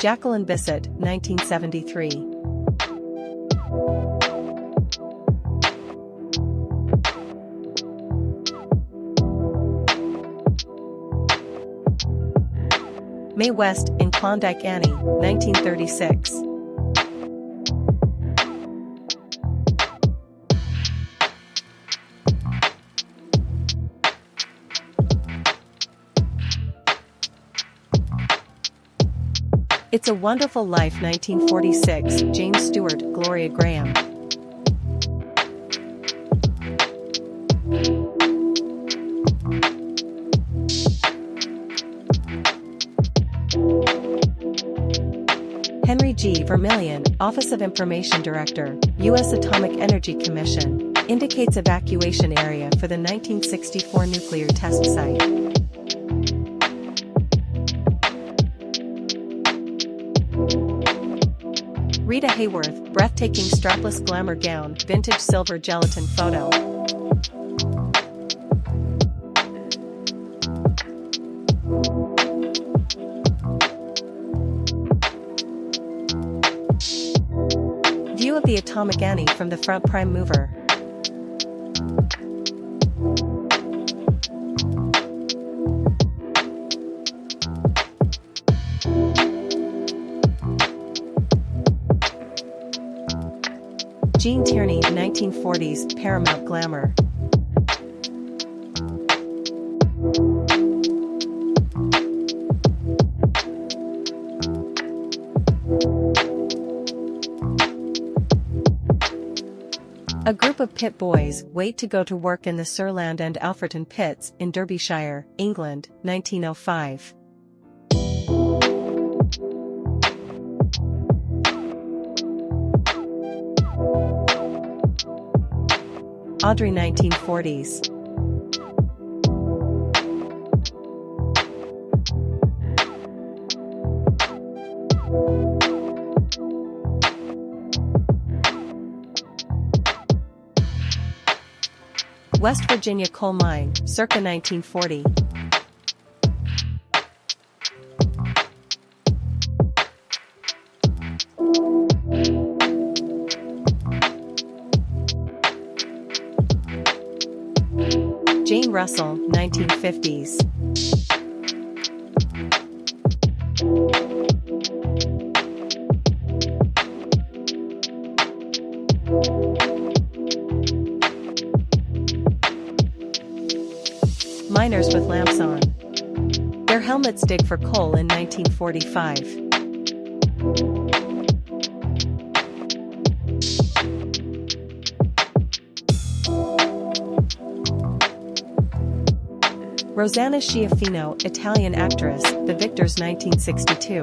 Jacqueline Bisset, 1973. Mae West in Klondike Annie, 1936. It's a Wonderful Life, 1946, James Stewart, Gloria Graham. Henry G. Vermillion, Office of Information Director, U.S. Atomic Energy Commission, indicates evacuation area for the 1964 nuclear test site. Rita Hayworth, breathtaking strapless glamour gown, vintage silver gelatin photo. View of the Atomic Annie from the front prime mover. Gene Tierney, 1940s, Paramount Glamour. A group of pit boys wait to go to work in the Surland and Alfreton pits in Derbyshire, England, 1905. Audrey, 1940s. West Virginia coal mine, circa 1940. Jane Russell, 1950s. Miners with lamps on. Their helmets dig for coal in 1945. Rosanna Schiaffino, Italian actress, The Victors, 1962.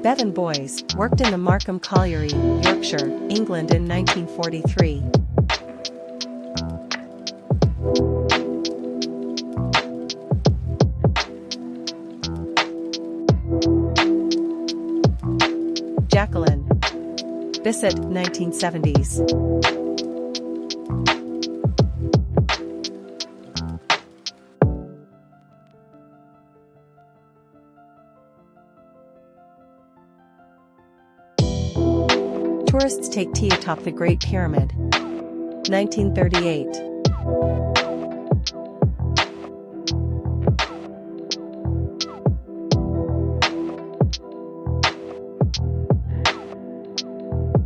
Bevan Boys, worked in the Markham Colliery, Yorkshire, England in 1943. Jacqueline Bisset, 1970s. Tourists take tea atop the Great Pyramid. 1938.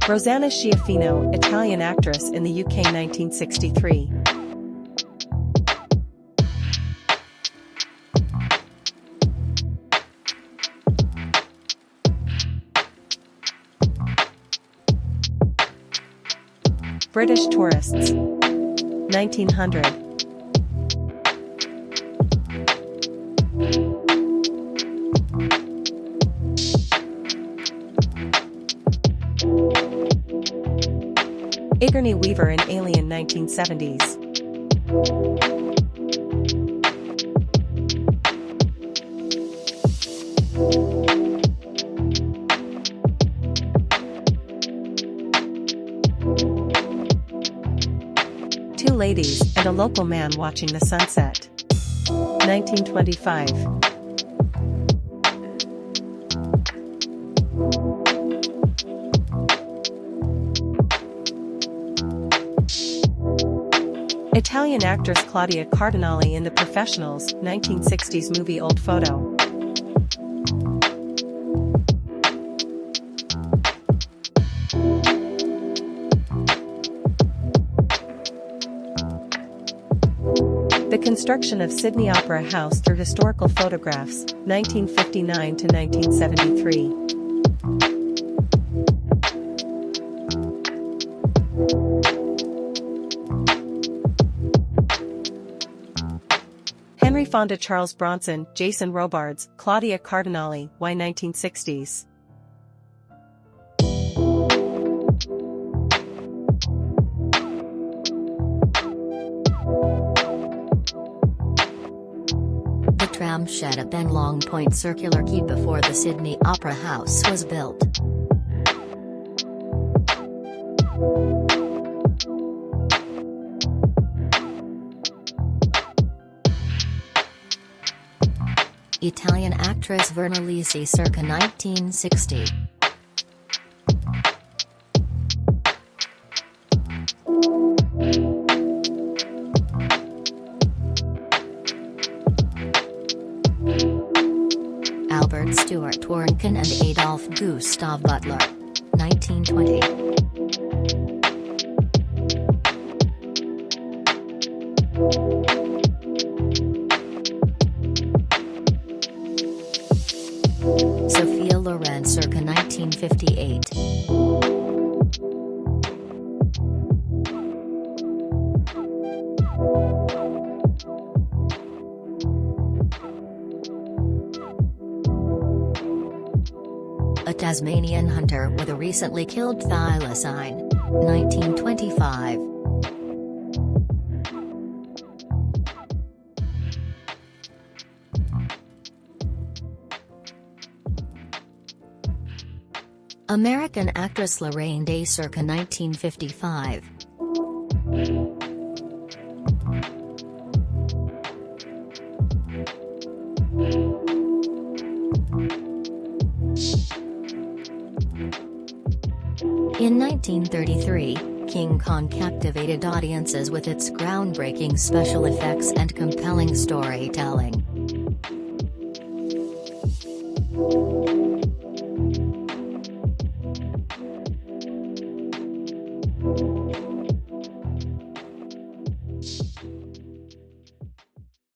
Rosanna Schiaffino, Italian actress in the UK, 1963. British tourists. 1900. Sigourney Weaver in Alien, 1970s. ladies and a local man watching the sunset. 1925. Italian actress Claudia Cardinale in The Professionals, 1960s movie. Old photo. The construction of Sydney Opera House through historical photographs, 1959 to 1973. Henry Fonda, Charles Bronson, Jason Robards, Claudia Cardinale, Y 1960s. The tram shed at Ben Long Point Circular Quay before the Sydney Opera House was built. Italian actress Verna Lisi circa 1960. Albert Stuart Warnken and Adolf Gustav Butler. 1920. Sophia Loren circa 1958. A Tasmanian hunter with a recently killed thylacine. 1925. American actress Lorraine Day circa 1955. In 1933, King Kong captivated audiences with its groundbreaking special effects and compelling storytelling.